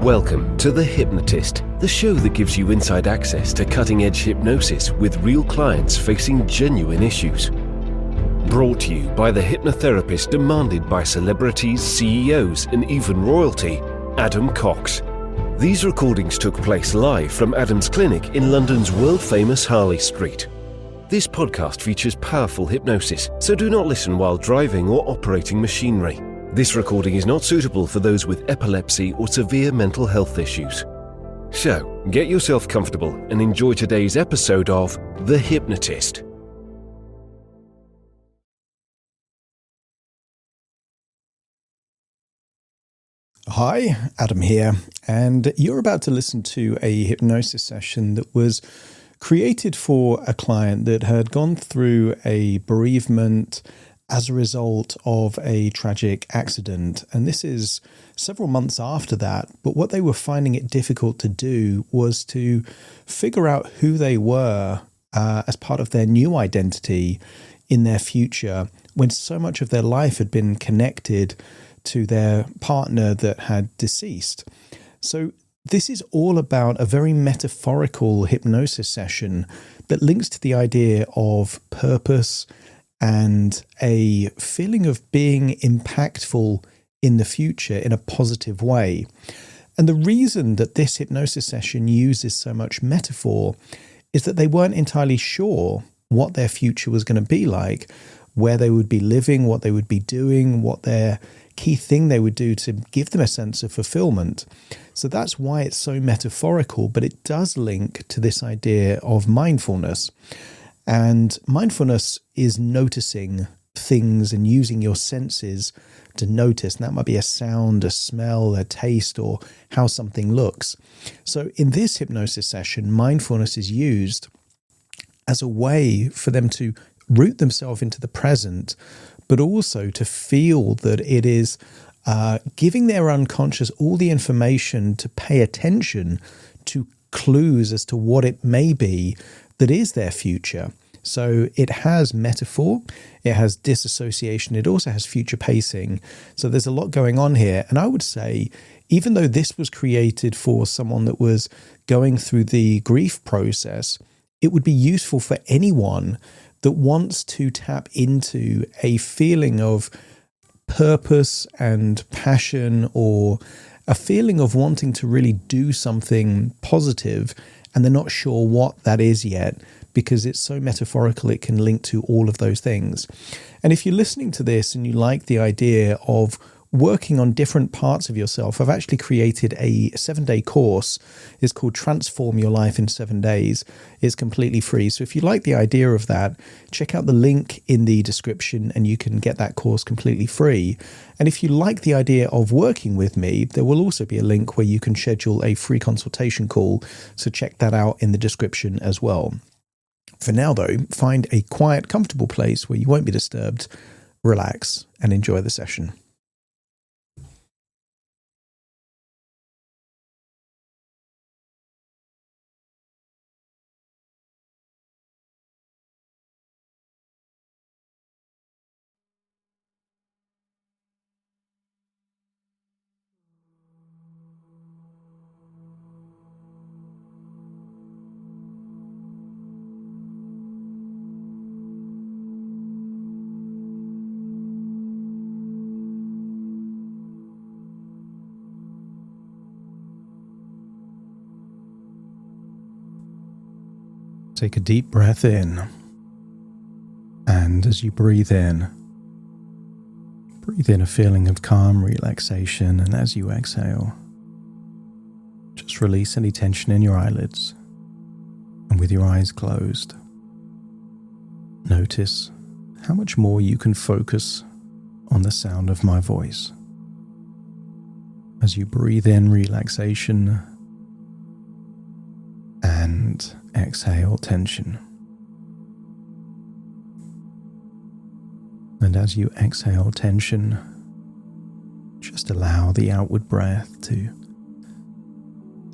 Welcome to The Hypnotist, the show that gives you inside access to cutting-edge hypnosis with real clients facing genuine issues. Brought to you by the hypnotherapist demanded by celebrities, CEOs, and even royalty, Adam Cox. These recordings took place live from Adam's clinic in London's world-famous Harley Street. This podcast features powerful hypnosis, so do not listen while driving or operating machinery. This recording is not suitable for those with epilepsy or severe mental health issues. So, get yourself comfortable and enjoy today's episode of The Hypnotist. Hi, Adam here, and you're about to listen to a hypnosis session that was created for a client that had gone through a bereavement as a result of a tragic accident. And this is several months after that. But what they were finding it difficult to do was to figure out who they were as part of their new identity in their future, when so much of their life had been connected to their partner that had deceased. So this is all about a very metaphorical hypnosis session that links to the idea of purpose and a feeling of being impactful in the future in a positive way. And the reason that this hypnosis session uses so much metaphor is that they weren't entirely sure what their future was going to be like, where they would be living, what they would be doing, what their key thing they would do to give them a sense of fulfillment. So that's why it's so metaphorical, but it does link to this idea of mindfulness. And mindfulness is noticing things and using your senses to notice. And that might be a sound, a smell, a taste, or how something looks. So in this hypnosis session, mindfulness is used as a way for them to root themselves into the present, but also to feel that it is giving their unconscious all the information to pay attention to clues as to what it may be that is their future. So it has metaphor, it has disassociation, it also has future pacing. So there's a lot going on here. And I would say, even though this was created for someone that was going through the grief process, it would be useful for anyone that wants to tap into a feeling of purpose and passion, or a feeling of wanting to really do something positive, and they're not sure what that is yet, because it's so metaphorical it can link to all of those things. And if you're listening to this and you like the idea of working on different parts of yourself, I've actually created a 7-day course. It's called Transform Your Life in 7 Days. It's completely free. So if you like the idea of that, check out the link in the description and you can get that course completely free. And if you like the idea of working with me, there will also be a link where you can schedule a free consultation call. So check that out in the description as well. For now, though, find a quiet, comfortable place where you won't be disturbed, relax, and enjoy the session. Take a deep breath in, and as you breathe in a feeling of calm relaxation, and as you exhale, just release any tension in your eyelids, and with your eyes closed, notice how much more you can focus on the sound of my voice. As you breathe in relaxation and exhale tension. And as you exhale tension, just allow the outward breath to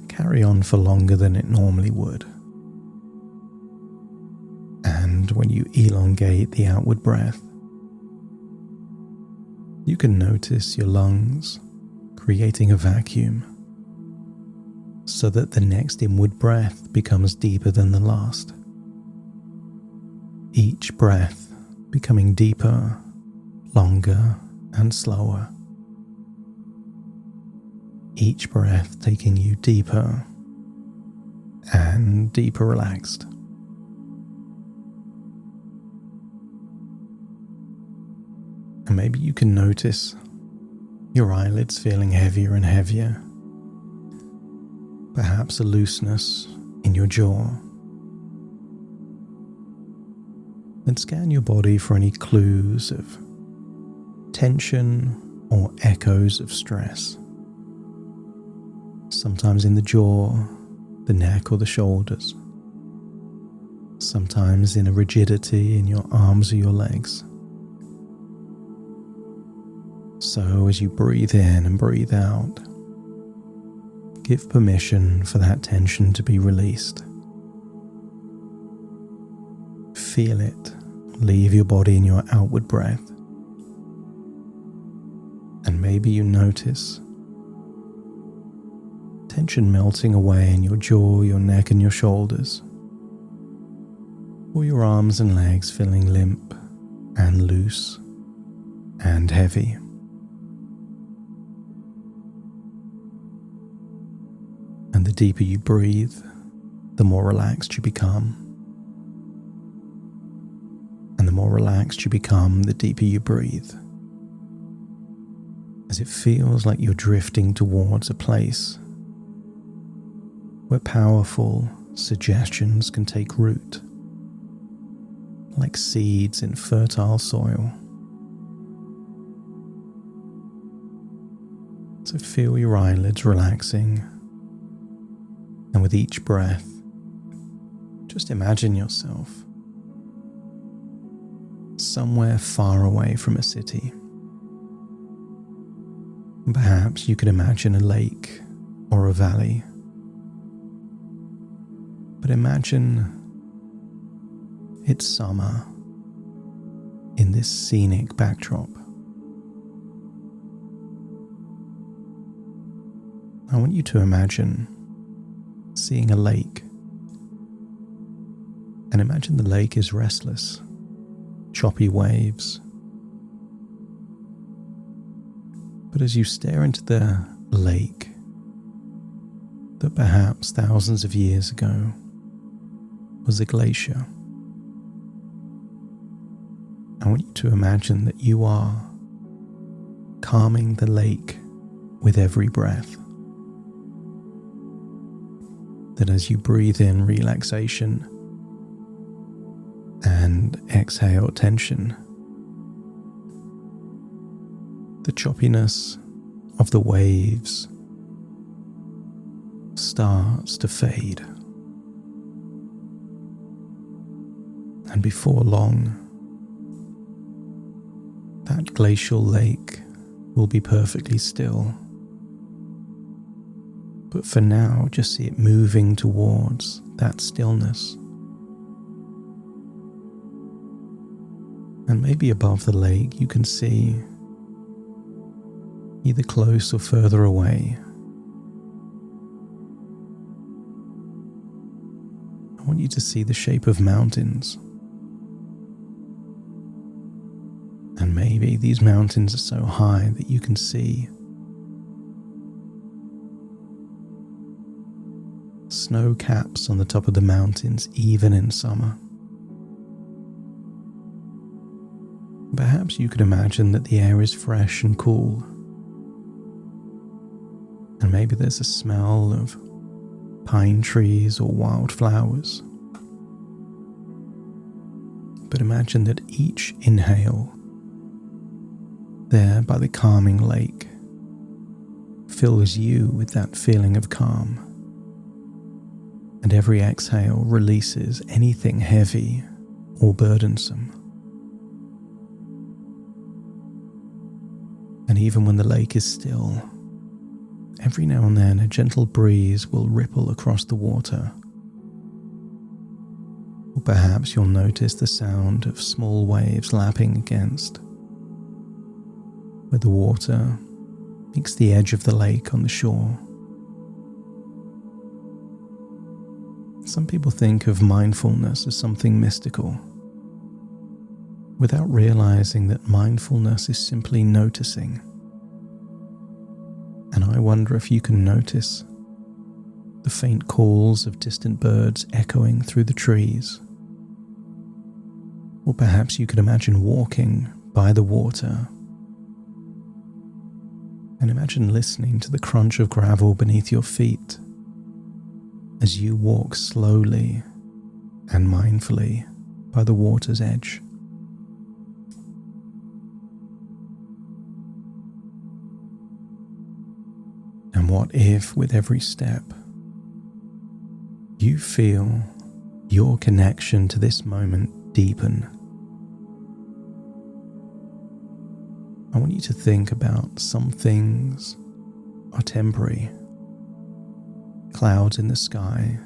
carry on for longer than it normally would. And when you elongate the outward breath, you can notice your lungs creating a vacuum so that the next inward breath becomes deeper than the last. Each breath becoming deeper, longer, and slower. Each breath taking you deeper and deeper relaxed. And maybe you can notice your eyelids feeling heavier and heavier. Perhaps a looseness in your jaw. And scan your body for any clues of tension or echoes of stress. Sometimes in the jaw, the neck or the shoulders. Sometimes in a rigidity in your arms or your legs. So as you breathe in and breathe out, give permission for that tension to be released. Feel it leave your body in your outward breath. And maybe you notice tension melting away in your jaw, your neck and your shoulders, or your arms and legs feeling limp and loose and heavy. And the deeper you breathe, the more relaxed you become. And the more relaxed you become, the deeper you breathe. As it feels like you're drifting towards a place where powerful suggestions can take root, like seeds in fertile soil. So feel your eyelids relaxing. And with each breath, just imagine yourself somewhere far away from a city. And perhaps you could imagine a lake or a valley. But imagine it's summer in this scenic backdrop. I want you to imagine seeing a lake, and imagine the lake is restless, choppy waves. But as you stare into the lake that perhaps thousands of years ago was a glacier, I want you to imagine that you are calming the lake with every breath. That as you breathe in relaxation and exhale tension, the choppiness of the waves starts to fade. And before long, that glacial lake will be perfectly still. But for now, just see it moving towards that stillness. And maybe above the lake you can see, either close or further away, I want you to see the shape of mountains. And maybe these mountains are so high that you can see snow caps on the top of the mountains, even in summer. Perhaps you could imagine that the air is fresh and cool. And maybe there's a smell of pine trees or wildflowers. But imagine that each inhale there by the calming lake fills you with that feeling of calm. And every exhale releases anything heavy or burdensome. And even when the lake is still, every now and then a gentle breeze will ripple across the water. Or perhaps you'll notice the sound of small waves lapping against, where the water meets the edge of the lake on the shore. Some people think of mindfulness as something mystical, without realizing that mindfulness is simply noticing. And I wonder if you can notice the faint calls of distant birds echoing through the trees. Or perhaps you could imagine walking by the water and imagine listening to the crunch of gravel beneath your feet as you walk slowly and mindfully by the water's edge. And what if, with every step, you feel your connection to this moment deepen? I want you to think about some things are temporary. Clouds in the sky,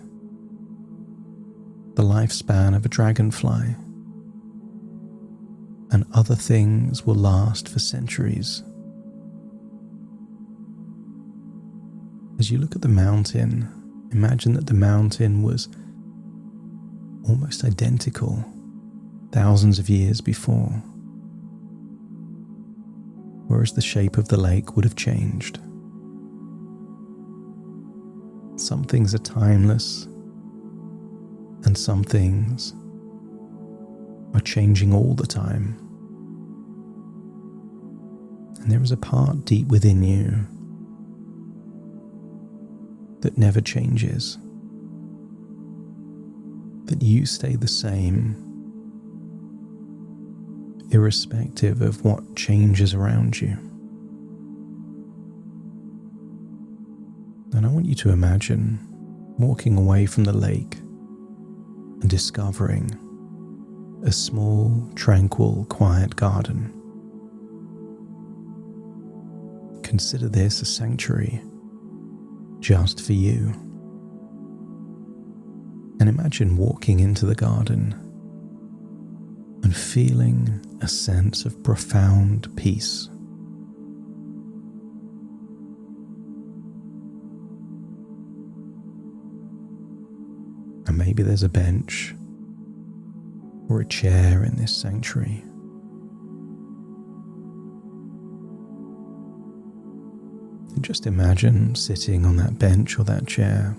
the lifespan of a dragonfly, and other things will last for centuries. As you look at the mountain, imagine that the mountain was almost identical thousands of years before, whereas the shape of the lake would have changed. Some things are timeless, and some things are changing all the time. And there is a part deep within you that never changes, that you stay the same, irrespective of what changes around you. And I want you to imagine walking away from the lake and discovering a small, tranquil, quiet garden. Consider this a sanctuary just for you. And imagine walking into the garden and feeling a sense of profound peace. And maybe there's a bench or a chair in this sanctuary. And just imagine sitting on that bench or that chair,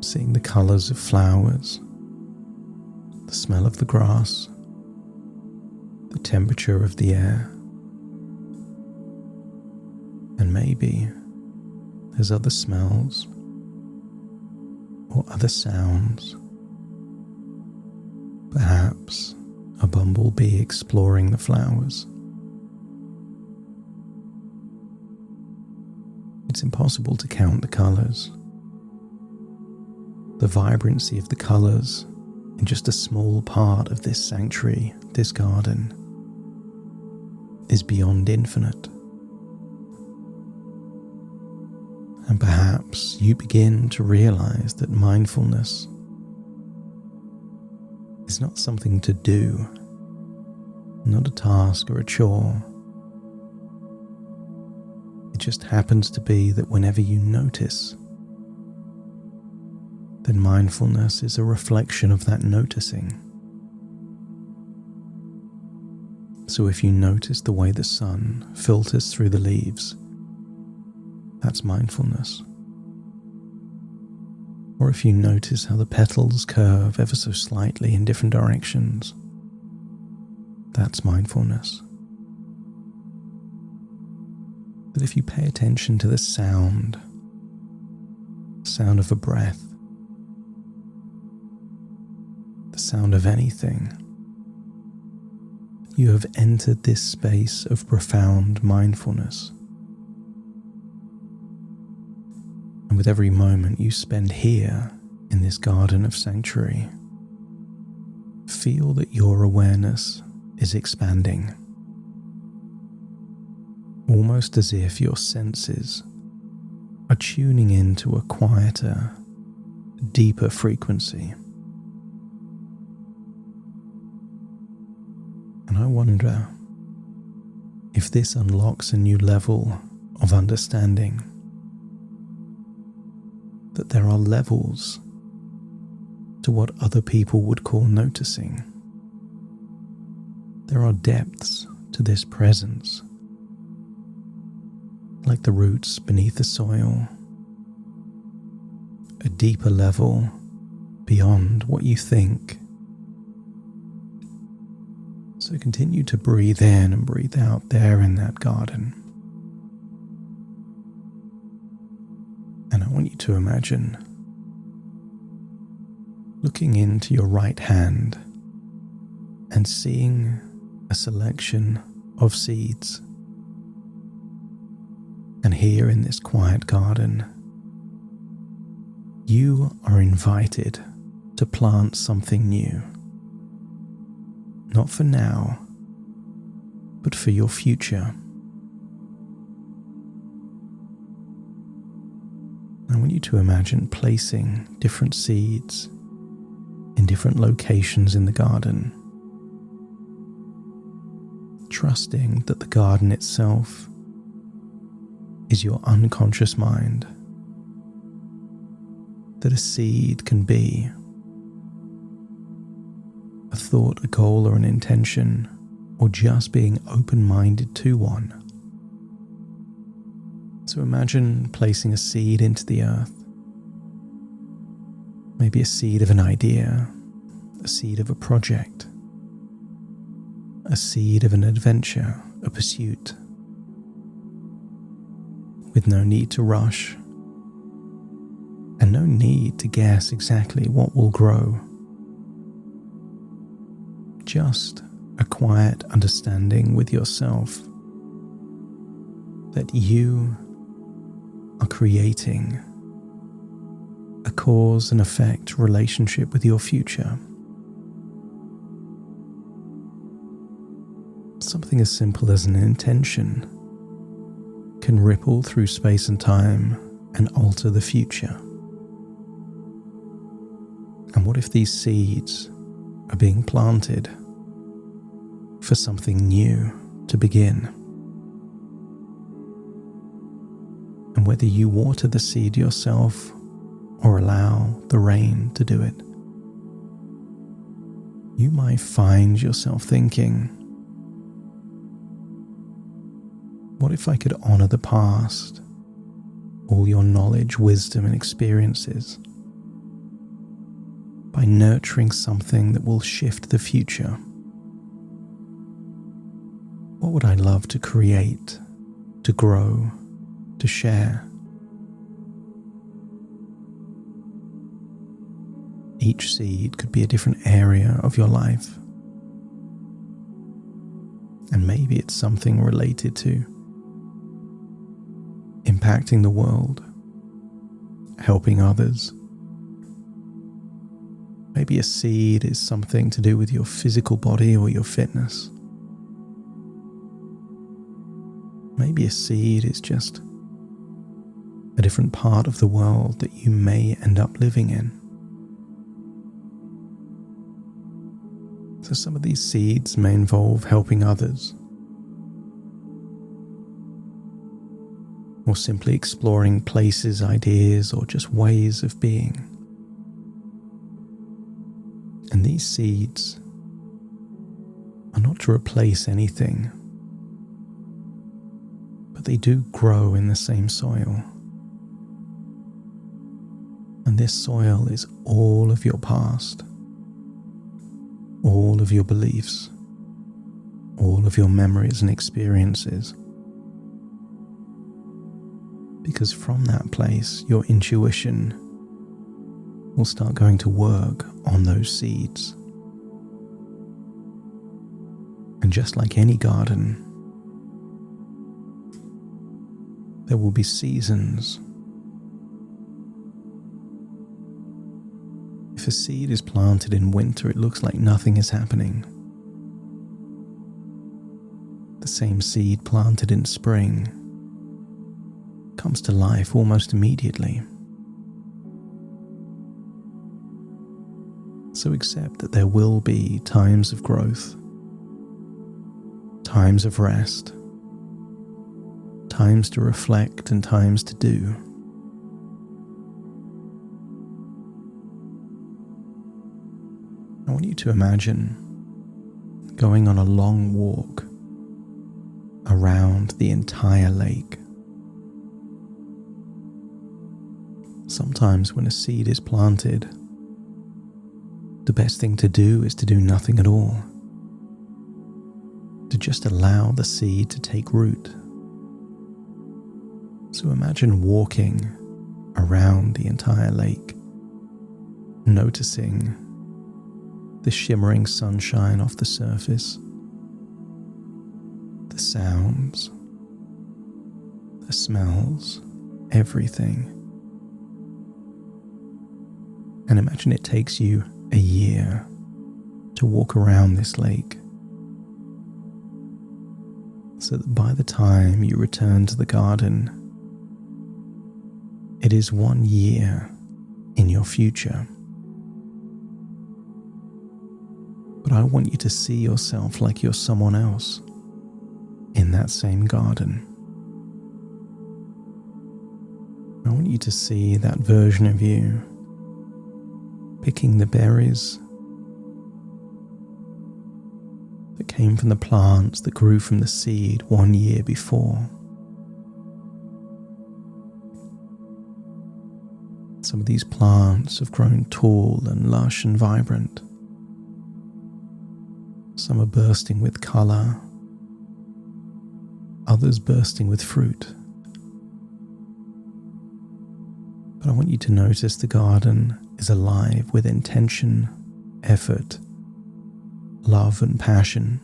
seeing the colours of flowers, the smell of the grass, the temperature of the air, and maybe there's other smells or other sounds, perhaps a bumblebee exploring the flowers. It's impossible to count the colours. The vibrancy of the colours in just a small part of this sanctuary, this garden, is beyond infinite. And perhaps you begin to realize that mindfulness is not something to do, not a task or a chore. It just happens to be that whenever you notice, then mindfulness is a reflection of that noticing. So if you notice the way the sun filters through the leaves, that's mindfulness. Or if you notice how the petals curve ever so slightly in different directions, that's mindfulness. But if you pay attention to the sound of a breath, the sound of anything, you have entered this space of profound mindfulness. And with every moment you spend here in this garden of sanctuary, feel that your awareness is expanding, almost as if your senses are tuning into a quieter, deeper frequency. And I wonder if this unlocks a new level of understanding, that there are levels to what other people would call noticing. There are depths to this presence, like the roots beneath the soil, a deeper level beyond what you think. So continue to breathe in and breathe out there in that garden. And I want you to imagine looking into your right hand and seeing a selection of seeds. And here in this quiet garden, you are invited to plant something new. Not for now, but for your future. I want you to imagine placing different seeds in different locations in the garden, trusting that the garden itself is your unconscious mind, that a seed can be a thought, a goal, or an intention, or just being open-minded to one. So imagine placing a seed into the earth. Maybe a seed of an idea, a seed of a project, a seed of an adventure, a pursuit, with no need to rush and no need to guess exactly what will grow. Just a quiet understanding with yourself that you are creating a cause and effect relationship with your future. Something as simple as an intention can ripple through space and time and alter the future. And what if these seeds are being planted for something new to begin? And whether you water the seed yourself or allow the rain to do it, you might find yourself thinking, what if I could honor the past, all your knowledge, wisdom, and experiences, by nurturing something that will shift the future? What would I love to create, to grow, to share? Each seed could be a different area of your life. And maybe it's something related to impacting the world, helping others. Maybe a seed is something to do with your physical body or your fitness. Maybe a seed is just a different part of the world that you may end up living in. So some of these seeds may involve helping others, or simply exploring places, ideas, or just ways of being. And these seeds are not to replace anything, but they do grow in the same soil. And this soil is all of your past, all of your beliefs, all of your memories and experiences. Because from that place, your intuition will start going to work on those seeds. And just like any garden, there will be seasons. If a seed is planted in winter, it looks like nothing is happening. The same seed planted in spring comes to life almost immediately. So accept that there will be times of growth, times of rest, times to reflect and times to do. want you to imagine going on a long walk around the entire lake. Sometimes when a seed is planted, the best thing to do is to do nothing at all, to just allow the seed to take root. So imagine walking around the entire lake, noticing the shimmering sunshine off the surface, the sounds, the smells, everything. And imagine it takes you a year to walk around this lake, so that by the time you return to the garden, it is 1 year in your future. But I want you to see yourself like you're someone else in that same garden. I want you to see that version of you picking the berries that came from the plants that grew from the seed 1 year before. Some of these plants have grown tall and lush and vibrant. Some are bursting with colour, others bursting with fruit. But I want you to notice the garden is alive with intention, effort, love and passion.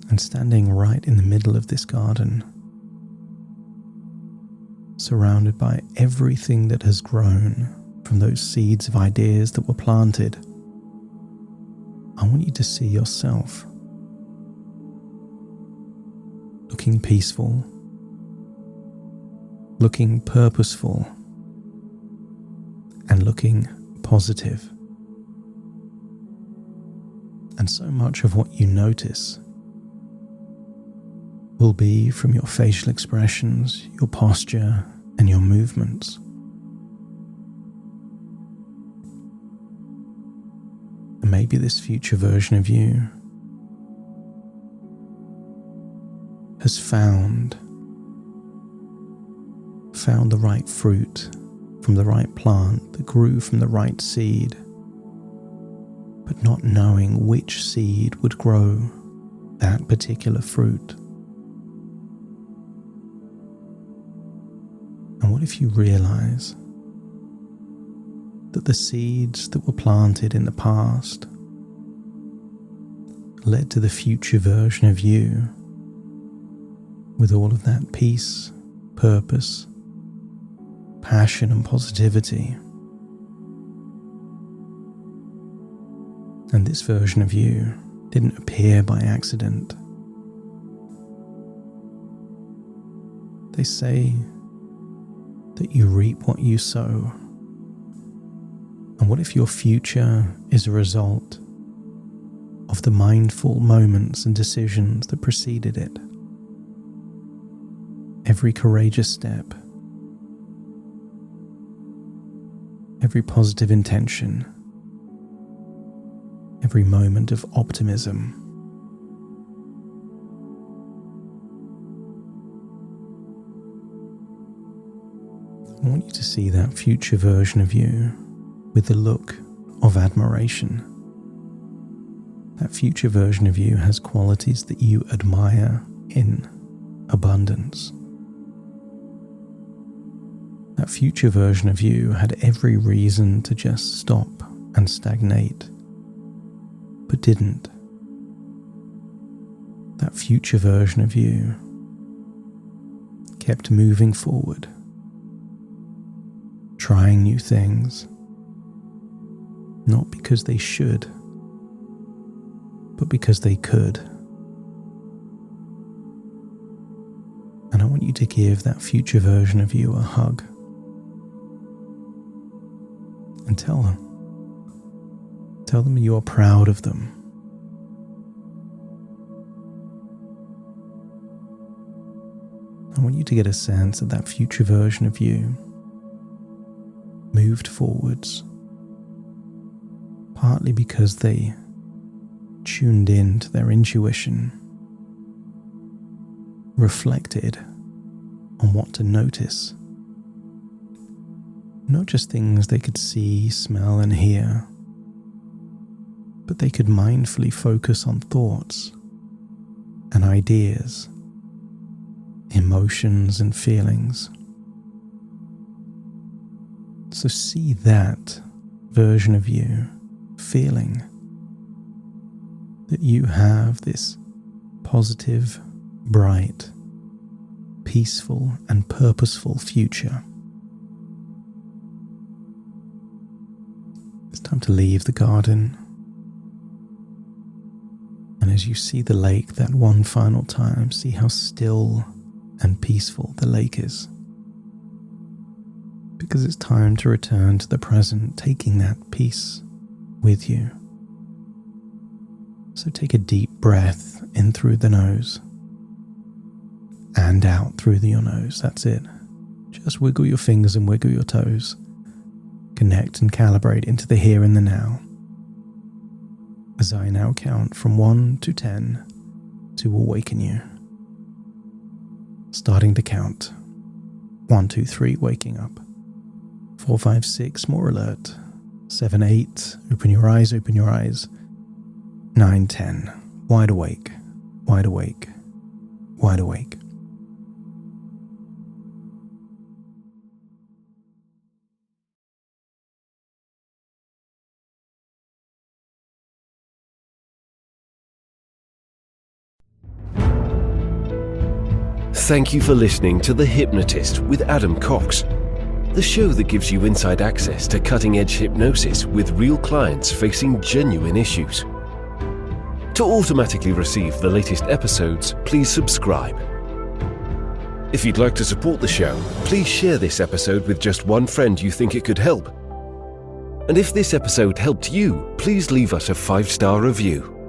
And standing right in the middle of this garden, surrounded by everything that has grown from those seeds of ideas that were planted, I want you to see yourself looking peaceful, looking purposeful, and looking positive. And so much of what you notice will be from your facial expressions, your posture, and your movements. And maybe this future version of you has found the right fruit from the right plant that grew from the right seed, but not knowing which seed would grow that particular fruit. And what if you realize that the seeds that were planted in the past led to the future version of you with all of that peace, purpose, passion and positivity. And this version of you didn't appear by accident. They say that you reap what you sow. And what if your future is a result of the mindful moments and decisions that preceded it? Every courageous step, every positive intention, every moment of optimism. I want you to see that future version of you with the look of admiration. That future version of you has qualities that you admire in abundance. That future version of you had every reason to just stop and stagnate, but didn't. That future version of you kept moving forward, trying new things, not because they should, but because they could. And I want you to give that future version of you a hug and tell them you're proud of them. I want you to get a sense that that future version of you moved forwards, partly because they tuned in to their intuition, reflected on what to notice. Not just things they could see, smell, and hear, but they could mindfully focus on thoughts and ideas, emotions and feelings. So see that version of you feeling that you have this positive, bright, peaceful and purposeful future. It's time to leave the garden. And as you see the lake that one final time, see how still and peaceful the lake is. Because it's time to return to the present, taking that peace with you. So take a deep breath in through the nose and out through your nose. That's it. Just wiggle your fingers and wiggle your toes. Connect and calibrate into the here and the now. As I now count from 1 to 10 to awaken you. Starting to count. 1, 2, 3, waking up. 4, 5, 6, more alert. 7, 8, open your eyes, open your eyes. 9, 10, wide awake, wide awake, wide awake. Thank you for listening to The Hypnotist with Adam Cox, the show that gives you inside access to cutting-edge hypnosis with real clients facing genuine issues. To automatically receive the latest episodes, please subscribe. If you'd like to support the show, please share this episode with just one friend you think it could help. And if this episode helped you, please leave us a 5-star review.